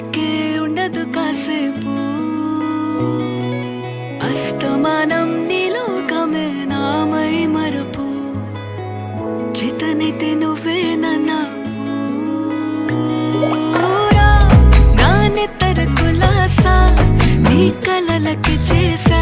తీరికే ఉండదు కాసేపు అస్తమానం నీలోకమే నామై మరపు చేతనైతే నువ్వే నా నెత్తర కులాసా నీ కలలకి చేసా